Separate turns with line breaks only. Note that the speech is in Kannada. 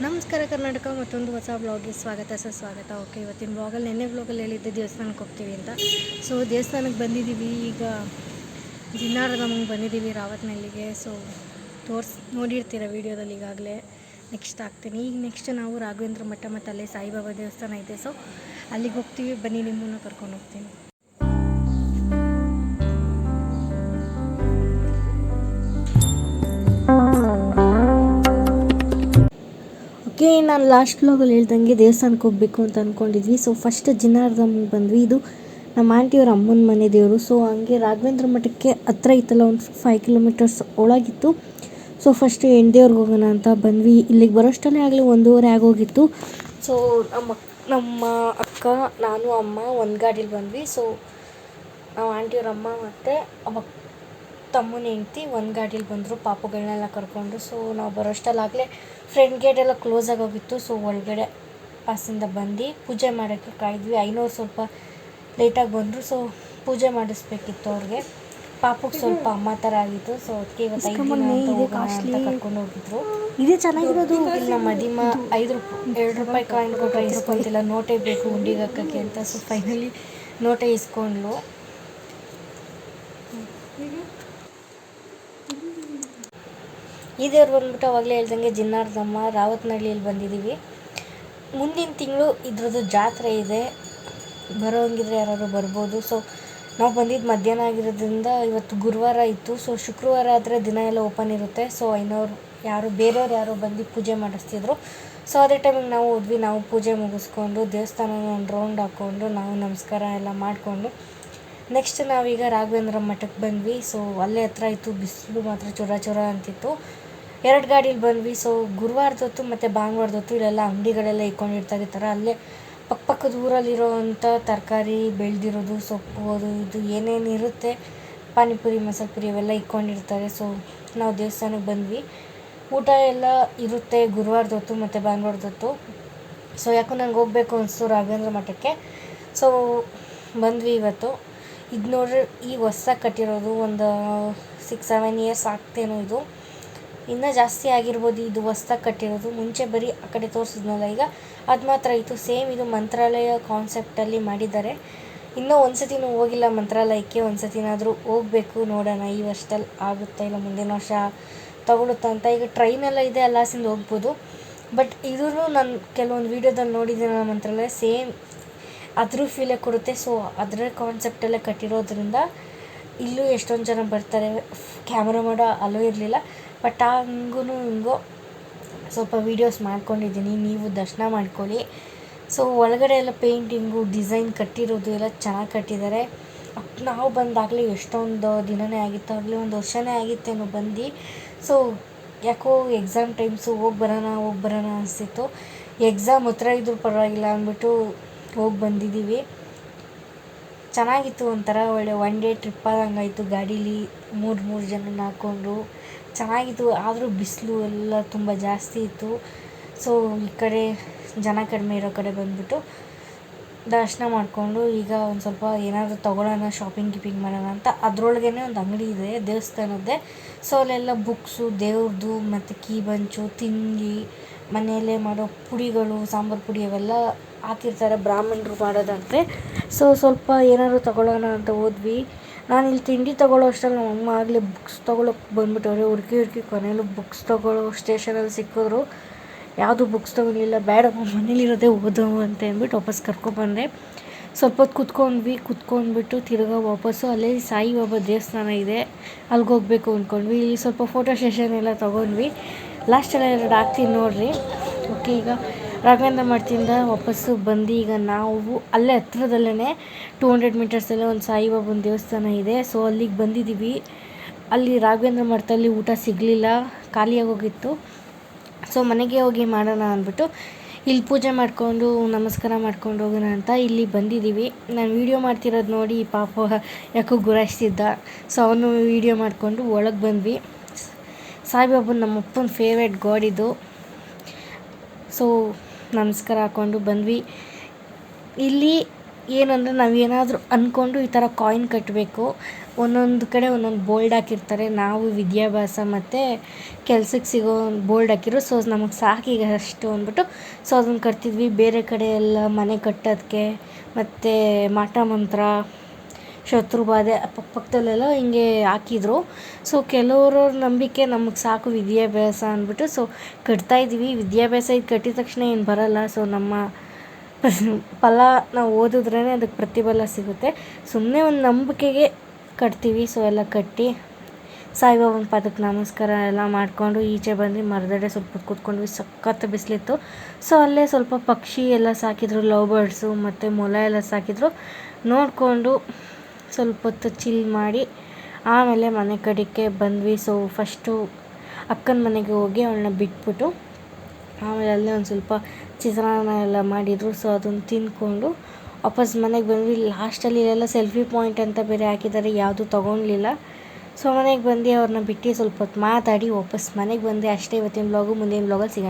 ನಮಸ್ಕಾರ ಕರ್ನಾಟಕ, ಮತ್ತೊಂದು ಹೊಸ ಬ್ಲಾಗ್ಗೆ ಸ್ವಾಗತ. ಓಕೆ, ಇವತ್ತಿನ ಬ್ಲಾಗಲ್ಲಿ ನೆನ್ನೆ ಬ್ಲಾಗಲ್ಲಿ ಹೇಳಿದ್ದೆ ದೇವಸ್ಥಾನಕ್ಕೆ ಹೋಗ್ತೀವಿ ಅಂತ. ಸೊ ದೇವಸ್ಥಾನಕ್ಕೆ ಬಂದಿದ್ದೀವಿ. ಈಗ ಜಿನ್ನಾರದಮ್ಮಗೆ ಬಂದಿದ್ದೀವಿ, ರಾವತ್ನಹಳ್ಳಿಗೆ. ಸೊ ನೋಡಿರ್ತೀರ ವೀಡಿಯೋದಲ್ಲಿ ಈಗಾಗಲೇ. ನೆಕ್ಸ್ಟ್ ಆಗ್ತೀನಿ. ಈಗ ನೆಕ್ಸ್ಟ್ ನಾವು ರಾಘವೇಂದ್ರ ಮಠ ಮತ್ತು ಅಲ್ಲೇ ಸಾಯಿಬಾಬಾ ದೇವಸ್ಥಾನ ಇದೆ. ಸೊ ಅಲ್ಲಿಗೆ ಹೋಗ್ತೀವಿ, ಬನ್ನಿ, ನಿಮ್ಮನ್ನು ಕರ್ಕೊಂಡು ಹೋಗ್ತೀನಿ. ಓಕೆ, ನಾನು ಲಾಸ್ಟ್ ಬ್ಲಾಗಲ್ಲಿ ಹೇಳ್ದಂಗೆ ದೇವಸ್ಥಾನಕ್ಕೆ ಹೋಗಬೇಕು ಅಂತ ಅಂದ್ಕೊಂಡಿದ್ವಿ. ಸೊ ಫಸ್ಟ್ ಜಿನ್ನಾರದಮ್ಮಗೆ ಬಂದ್ವಿ. ಇದು ನಮ್ಮ ಆಂಟಿಯವ್ರ ಅಮ್ಮನ ಮನೆ ದೇವರು. ಸೊ ಹಂಗೆ ರಾಘವೇಂದ್ರ ಮಠಕ್ಕೆ ಹತ್ರ ಇತ್ತಲ್ಲ, ಒಂದು 5 ಕಿಲೋಮೀಟರ್ಸ್ ಒಳಗಿತ್ತು. ಸೊ ಫಸ್ಟ್ ಹೆಣ್ದೇವ್ರಿಗೆ ಹೋಗೋಣ ಅಂತ ಬಂದ್ವಿ. ಇಲ್ಲಿಗೆ ಬರೋಷ್ಟಲ್ಲೇ ಆಗಲಿ 1:30 ಆಗೋಗಿತ್ತು. ಸೊ ನಮ್ಮ ಅಕ್ಕ, ನಾನು, ಅಮ್ಮ ಒಂದು ಗಾಡೀಲಿ ಬಂದ್ವಿ. ಸೊ ನಾವು ಆಂಟಿಯವ್ರ ಅಮ್ಮ ಮತ್ತು ಅಮ್ಮ ತಮ್ಮನ ಹೆಂಡ್ತಿ ಒಂದು ಗಾಡೀಲಿ ಬಂದರು, ಪಾಪುಗಳನ್ನೆಲ್ಲ ಕರ್ಕೊಂಡು. ಸೊ ನಾವು ಬರೋಷ್ಟಲ್ಲಾಗಲೇ ಫ್ರಂಟ್ ಗೇಟ್ ಎಲ್ಲ ಕ್ಲೋಸ್ ಆಗೋಗಿತ್ತು. ಸೊ ಒಳಗಡೆ ಪಾಸಿಂದ ಬಂದು ಪೂಜೆ ಮಾಡೋಕ್ಕೆ ಕಾಯ್ದ್ವಿ. ಐನೋರು ಸ್ವಲ್ಪ ಲೇಟಾಗಿ ಬಂದರು. ಸೊ ಪೂಜೆ ಮಾಡಿಸ್ಬೇಕಿತ್ತು ಅವ್ರಿಗೆ. ಪಾಪುಗೆ ಸ್ವಲ್ಪ ಅಮ್ಮ ಥರ ಆಗಿತ್ತು. ಸೊ ಅದಕ್ಕೆ ಇವತ್ತು 5 ದಿನ ಅಂತ ಕರ್ಕೊಂಡು ಹೋಗಿದ್ರು. ಇದೇ ಚೆನ್ನಾಗಿರೋದು. ಇಲ್ಲಿ ನಮ್ಮ ಮದಿಮ 2 ರೂಪಾಯಿ ಕಾಯಿನ್ ಕೊಟ್ಟರೆ ಇಸ್ಕೊತಿಲ್ಲ, ನೋಟೇ ಬೇಕು ಉಂಡಿಗೆ ಹಾಕೋಕ್ಕೆ ಅಂತ. ಸೊ ಫೈನಲಿ ನೋಟೇ ಇಸ್ಕೊಂಡ್ಲು. ಈ ದೇವ್ರು ಬಂದ್ಬಿಟ್ಟು ಅವಾಗಲೇ ಹೇಳ್ದಂಗೆ ಜಿನ್ನಾರದಮ್ಮ, ರಾವತ್ನಹಳ್ಳಿಯಲ್ಲಿ ಬಂದಿದ್ದೀವಿ. ಮುಂದಿನ ತಿಂಗಳು ಇದ್ರದ್ದು ಜಾತ್ರೆ ಇದೆ, ಬರೋಂಗಿದ್ರೆ ಯಾರು ಬರ್ಬೋದು. ಸೊ ನಾವು ಬಂದಿದ್ದು ಮಧ್ಯಾಹ್ನ ಆಗಿರೋದ್ರಿಂದ ಇವತ್ತು ಗುರುವಾರ ಇತ್ತು. ಸೊ ಶುಕ್ರವಾರ ಆದರೆ ದಿನ ಎಲ್ಲ ಓಪನ್ ಇರುತ್ತೆ. ಸೊ ಬೇರೆಯವ್ರು ಯಾರೋ ಬಂದು ಪೂಜೆ ಮಾಡಿಸ್ತಿದ್ರು. ಸೊ ಅದೇ ಟೈಮಿಗೆ ನಾವು ಹೋದ್ವಿ. ನಾವು ಪೂಜೆ ಮುಗಿಸ್ಕೊಂಡು ದೇವಸ್ಥಾನನ ಒಂದು ರೌಂಡ್ ಹಾಕ್ಕೊಂಡು ನಾವು ನಮಸ್ಕಾರ ಎಲ್ಲ ಮಾಡಿಕೊಂಡು ನೆಕ್ಸ್ಟ್ ನಾವೀಗ ರಾಘವೇಂದ್ರ ಮಠಕ್ಕೆ ಬಂದ್ವಿ. ಸೊ ಅಲ್ಲೇ ಹತ್ರ ಇತ್ತು. ಬಿಸಿಲು ಮಾತ್ರ ಚೊರ ಅಂತಿತ್ತು. 2 ಗಾಡೀಲಿ ಬಂದ್ವಿ. ಸೊ ಗುರುವಾರದೊತ್ತು ಮತ್ತು ಭಾನುವಾರದೊತ್ತು ಇಲ್ಲೆಲ್ಲ ಅಂಗಡಿಗಳೆಲ್ಲ ಇಟ್ಕೊಂಡಿರ್ತಾರೆ. ಈ ಥರ ಅಲ್ಲೇ ಪಕ್ಕದ ಊರಲ್ಲಿರೋವಂಥ ತರಕಾರಿ ಬೆಳೆದಿರೋದು, ಸೊಪ್ಪು, ಅದು ಇದು ಏನೇನು ಇರುತ್ತೆ, ಪಾನಿಪುರಿ, ಮಸಾಲೆ ಪುರಿ ಇವೆಲ್ಲ ಇಟ್ಕೊಂಡಿರ್ತಾರೆ. ಸೊ ನಾವು ದೇವಸ್ಥಾನಕ್ಕೆ ಬಂದ್ವಿ. ಊಟ ಎಲ್ಲ ಇರುತ್ತೆ ಗುರುವಾರದೊತ್ತು ಮತ್ತು ಭಾನುವಾರದೊತ್ತು. ಸೊ ಯಾಕೋ ನಂಗೆ ಹೋಗಬೇಕು ಅನಿಸ್ತು ರಾಘವೇಂದ್ರ ಮಠಕ್ಕೆ. ಸೊ ಬಂದ್ವಿ ಇವತ್ತು. ಇದು ನೋಡ್ರಿ, ಈ ಹೊಸ್ದಾಗಿ ಕಟ್ಟಿರೋದು ಒಂದು 6-7 ಇಯರ್ಸ್ ಆಗ್ತೇನೋ. ಇದು ಇನ್ನೂ ಜಾಸ್ತಿ ಆಗಿರ್ಬೋದು. ಇದು ಹೊಸ್ದಾಗಿ ಕಟ್ಟಿರೋದು. ಮುಂಚೆ ಬರೀ ಆ ಕಡೆ ತೋರಿಸಿದ್ನಲ್ಲ, ಈಗ ಅದು ಮಾತ್ರ ಇತ್ತು. ಸೇಮ್ ಇದು ಮಂತ್ರಾಲಯ ಕಾನ್ಸೆಪ್ಟಲ್ಲಿ ಮಾಡಿದ್ದಾರೆ. ಇನ್ನೂ ಒಂದ್ಸತಿನೂ ಹೋಗಿಲ್ಲ ಮಂತ್ರಾಲಯಕ್ಕೆ. ಒಂದ್ಸತಿನಾದರೂ ಹೋಗಬೇಕು, ನೋಡೋಣ ಈ ವರ್ಷದಲ್ಲಿ ಆಗುತ್ತಾ ಇಲ್ಲ ಮುಂದಿನ ವರ್ಷ ತಗೊಳುತ್ತಾ ಅಂತ. ಈಗ ಟ್ರೈನೆಲ್ಲ ಇದೆ, ಅಲ್ಲಾಸಿಂದ ಹೋಗ್ಬೋದು. ಬಟ್ ಇದೂ ನಾನು ಕೆಲವೊಂದು ವೀಡಿಯೋದಲ್ಲಿ ನೋಡಿದ್ದೀನಲ್ಲ ಮಂತ್ರಾಲಯ, ಸೇಮ್ ಅದ್ರ ಫೀಲೇ ಕೊಡುತ್ತೆ. ಸೊ ಅದರ ಕಾನ್ಸೆಪ್ಟಲ್ಲೇ ಕಟ್ಟಿರೋದ್ರಿಂದ ಇಲ್ಲೂ ಎಷ್ಟೊಂದು ಜನ ಬರ್ತಾರೆ. ಕ್ಯಾಮ್ರಾ ಮಾಡೋ ಅಲೋ ಇರಲಿಲ್ಲ, ಬಟ್ ಹಂಗೂ ಹಿಂಗೋ ಸ್ವಲ್ಪ ವೀಡಿಯೋಸ್ ಮಾಡ್ಕೊಂಡಿದ್ದೀನಿ. ನೀವು ದರ್ಶನ ಮಾಡ್ಕೊಳ್ಳಿ. ಸೊ ಒಳಗಡೆ ಎಲ್ಲ ಪೇಂಟಿಂಗು, ಡಿಸೈನ್ ಕಟ್ಟಿರೋದು ಎಲ್ಲ ಚೆನ್ನಾಗಿ ಕಟ್ಟಿದ್ದಾರೆ. ನಾವು ಬಂದಾಗಲೇ ಎಷ್ಟೊಂದು ದಿನವೇ ಆಗಿತ್ತು, ಆಗಲೇ 1 ವರ್ಷವೇ ಆಗಿತ್ತೇನೋ ಬಂದು. ಸೊ ಯಾಕೋ ಎಕ್ಸಾಮ್ ಟೈಮ್ಸು ಹೋಗಿ ಬರೋಣ ಅನಿಸ್ತಿತ್ತು. ಎಕ್ಸಾಮ್ ಹತ್ರ ಇದ್ರೂ ಪರವಾಗಿಲ್ಲ ಅಂದ್ಬಿಟ್ಟು ಹೋಗಿ ಬಂದಿದ್ದೀವಿ. ಚೆನ್ನಾಗಿತ್ತು, ಒಂಥರ ಒಳ್ಳೆ 1 ಡೇ ಟ್ರಿಪ್ ಆದಂಗಾಯಿತು. ಗಾಡೀಲಿ 3 ಜನನ ಹಾಕ್ಕೊಂಡು ಚೆನ್ನಾಗಿತ್ತು. ಆದರೂ ಬಿಸಿಲು ಎಲ್ಲ ತುಂಬ ಜಾಸ್ತಿ ಇತ್ತು. ಸೊ ಈ ಕಡೆ ಜನ ಕಡಿಮೆ ಇರೋ ಕಡೆ ಬಂದುಬಿಟ್ಟು ದರ್ಶನ ಮಾಡಿಕೊಂಡು ಈಗ ಒಂದು ಸ್ವಲ್ಪ ಏನಾದರೂ ತೊಗೊಳ್ಳೋಣ, ಶಾಪಿಂಗ್ ಮಾಡೋಣ ಅಂತ. ಅದರೊಳಗೇ ಒಂದು ಅಂಗಡಿ ಇದೆ ದೇವಸ್ಥಾನದ್ದೇ. ಸೊ ಅಲ್ಲೆಲ್ಲ ಬುಕ್ಸು, ದೇವ್ರದ್ದು ಮತ್ತು ಕೀ ಬಂಚು, ತಿಂಡಿ, ಮನೆಯಲ್ಲೇ ಮಾಡೋ ಪುಡಿಗಳು, ಸಾಂಬಾರು ಪುಡಿ ಅವೆಲ್ಲ ಹಾಕಿರ್ತಾರೆ, ಬ್ರಾಹ್ಮಣರು ಮಾಡೋದಂತೆ. ಸೊ ಸ್ವಲ್ಪ ಏನಾದರೂ ತೊಗೊಳ್ಳೋಣ ಅಂತ ಹೋದ್ವಿ. ನಾನು ಇಲ್ಲಿ ತಿಂಡಿ ತೊಗೊಳ್ಳೋ ಅಷ್ಟರಲ್ಲಿ ನಮ್ಮ ಅಮ್ಮ ಆಗಲೇ ಬುಕ್ಸ್ ತೊಗೊಳಕ್ಕೆ ಬಂದುಬಿಟ್ಟವ್ರೆ. ಹುಡುಕಿ ಕೊನೆಯಲ್ಲೂ ಬುಕ್ಸ್ ತೊಗೊಳ್ಳೋ ಸ್ಟೇಷನಲ್ಲಿ ಸಿಕ್ಕಿದ್ರು. ಯಾವುದು ಬುಕ್ಸ್ ತೊಗೊಳ್ಳಿಲ್ಲ, ಬೇಡ ಮನೇಲಿರೋದೇ ಓದೋ ಅಂತ ಅಂದ್ಬಿಟ್ಟು ವಾಪಸ್ ಕರ್ಕೊಬಂದೆ. ಸ್ವಲ್ಪ ಹೊತ್ತು ಕುತ್ಕೊಂಡ್ಬಿಟ್ಟು ತಿರ್ಗಾ ವಾಪಸ್ಸು ಅಲ್ಲೇ ಸಾಯಿಬಾಬಾ ದೇವಸ್ಥಾನ ಇದೆ, ಅಲ್ಲಿಗೆ ಹೋಗಬೇಕು ಅಂದ್ಕೊಂಡ್ವಿ. ಇಲ್ಲಿ ಸ್ವಲ್ಪ ಫೋಟೋ ಸೆಷನ್ ಎಲ್ಲ ತೊಗೊಂಡ್ವಿ. ಲಾಸ್ಟೆಲ್ಲ 2 ಹಾಕ್ತೀನಿ ನೋಡಿರಿ. ಓಕೆ, ಈಗ ರಾಘವೇಂದ್ರ ಮಠದಿಂದ ವಾಪಸ್ಸು ಬಂದು ಈಗ ನಾವು ಅಲ್ಲೇ ಹತ್ರದಲ್ಲೇ 200 ಮೀಟರ್ಸಲ್ಲೇ ಒಂದು ಸಾಯಿಬಾಬನ ದೇವಸ್ಥಾನ ಇದೆ. ಸೊ ಅಲ್ಲಿಗೆ ಬಂದಿದ್ದೀವಿ. ಅಲ್ಲಿ ರಾಘವೇಂದ್ರ ಮಠದಲ್ಲಿ ಊಟ ಸಿಗಲಿಲ್ಲ, ಖಾಲಿಯಾಗೋಗಿತ್ತು. ಸೊ ಮನೆಗೆ ಹೋಗಿ ಮಾಡೋಣ ಅಂದ್ಬಿಟ್ಟು ಇಲ್ಲಿ ಪೂಜೆ ಮಾಡಿಕೊಂಡು ನಮಸ್ಕಾರ ಮಾಡ್ಕೊಂಡು ಹೋಗೋಣ ಅಂತ ಇಲ್ಲಿ ಬಂದಿದ್ದೀವಿ. ನಾನು ವೀಡಿಯೋ ಮಾಡ್ತಿರೋದು ನೋಡಿ ಪಾಪ ಯಾಕೋ ಗುರಾಯಿಸ್ತಿದ್ದ. ಸೊ ಅವನು ವೀಡಿಯೋ ಮಾಡಿಕೊಂಡು ಒಳಗೆ ಬಂದ್ವಿ. ಸಾಯಿಬಾಬನ ನಮ್ಮಪ್ಪನ ಫೇವ್ರೇಟ್ ಗಾಡ್ ಇದು. ಸೊ ನಮಸ್ಕಾರ ಹಾಕ್ಕೊಂಡು ಬಂದ್ವಿ. ಇಲ್ಲಿ ಏನಂದರೆ ನಾವೇನಾದರೂ ಅಂದ್ಕೊಂಡು ಈ ಥರ ಕಾಯಿನ್ ಕಟ್ಟಬೇಕು, ಒಂದೊಂದು ಕಡೆ ಒಂದೊಂದು ಬೋಲ್ಡ್ ಹಾಕಿರ್ತಾರೆ. ನಾವು ವಿದ್ಯಾಭ್ಯಾಸ ಮತ್ತು ಕೆಲ್ಸಕ್ಕೆ ಸಿಗೋ ಬೋಲ್ಡ್ ಹಾಕಿರೋ, ಸೊ ನಮಗೆ ಸಾಕೀಗ ಅಷ್ಟು ಅಂದ್ಬಿಟ್ಟು ಸೊ ಅದನ್ನು ಕಟ್ತಿದ್ವಿ. ಬೇರೆ ಕಡೆ ಎಲ್ಲ ಮನೆ ಕಟ್ಟೋದಕ್ಕೆ ಮತ್ತು ಮಾಟ ಮಂತ್ರ, ಶತ್ರುಬಾಧೆ ಪಕ್ಕದಲ್ಲೆಲ್ಲ ಹಿಂಗೆ ಹಾಕಿದ್ರು. ಸೊ ಕೆಲವ್ರ ನಂಬಿಕೆ ನಮಗೆ ಸಾಕು ವಿದ್ಯಾಭ್ಯಾಸ ಅಂದ್ಬಿಟ್ಟು ಸೊ ಕಟ್ತಾಯಿದ್ದೀವಿ. ವಿದ್ಯಾಭ್ಯಾಸ ಇದು ಕಟ್ಟಿದ ತಕ್ಷಣ ಏನು ಬರಲ್ಲ. ಸೊ ನಮ್ಮ ಫಲ ನಾವು ಓದಿದ್ರೇ ಅದಕ್ಕೆ ಪ್ರತಿಫಲ ಸಿಗುತ್ತೆ. ಸುಮ್ಮನೆ ಒಂದು ನಂಬಿಕೆಗೆ ಕಟ್ತೀವಿ. ಸೊ ಎಲ್ಲ ಕಟ್ಟಿ ಸಾಯಿಬಾಬನ ಪಾದಕ್ಕೆ ನಮಸ್ಕಾರ ಎಲ್ಲ ಮಾಡಿಕೊಂಡು ಈಚೆ ಬಂದು ಮರದಡೆ ಸ್ವಲ್ಪ ಕೂತ್ಕೊಂಡ್ವಿ. ಸಖತ್ ಬಿಸಿಲಿತ್ತು. ಸೊ ಅಲ್ಲೇ ಸ್ವಲ್ಪ ಪಕ್ಷಿ ಎಲ್ಲ ಸಾಕಿದ್ರು, ಲವ್ ಬರ್ಡ್ಸು ಮತ್ತು ಮೊಲ ಎಲ್ಲ ಸಾಕಿದ್ರು. ನೋಡಿಕೊಂಡು ಸ್ವಲ್ಪ ಹೊತ್ತು ಚಿಲ್ ಮಾಡಿ ಆಮೇಲೆ ಮನೆ ಕಡೆಗೆ ಬಂದ್ವಿ. ಸೊ ಫಸ್ಟು ಅಕ್ಕನ ಮನೆಗೆ ಹೋಗಿ ಅವಳನ್ನ ಬಿಟ್ಬಿಟ್ಟು ಆಮೇಲೆ ಅಲ್ಲೇ ಒಂದು ಸ್ವಲ್ಪ ಚಿತ್ರಾನ್ನ ಎಲ್ಲ ಮಾಡಿದರು. ಸೊ ಅದನ್ನು ತಿಂದ್ಕೊಂಡು ವಾಪಸ್ ಮನೆಗೆ ಬಂದ್ವಿ. ಲಾಸ್ಟಲ್ಲಿ ಇಲ್ಲೆಲ್ಲ ಸೆಲ್ಫಿ ಪಾಯಿಂಟ್ ಅಂತ ಬೇರೆ ಹಾಕಿದ್ದಾರೆ, ಯಾವುದೂ ತೊಗೊಳ್ಲಿಲ್ಲ. ಸೊ ಮನೆಗೆ ಬಂದು ಅವ್ರನ್ನ ಬಿಟ್ಟು ಸ್ವಲ್ಪ ಹೊತ್ತು ಮಾತಾಡಿ ವಾಪಸ್ ಮನೆಗೆ ಬಂದೆ. ಅಷ್ಟೇ ಇವತ್ತಿನ ಬ್ಲಾಗು. ಮುಂದಿನ ಬ್ಲಾಗಲ್ಲಿ ಸಿಗೋಣ.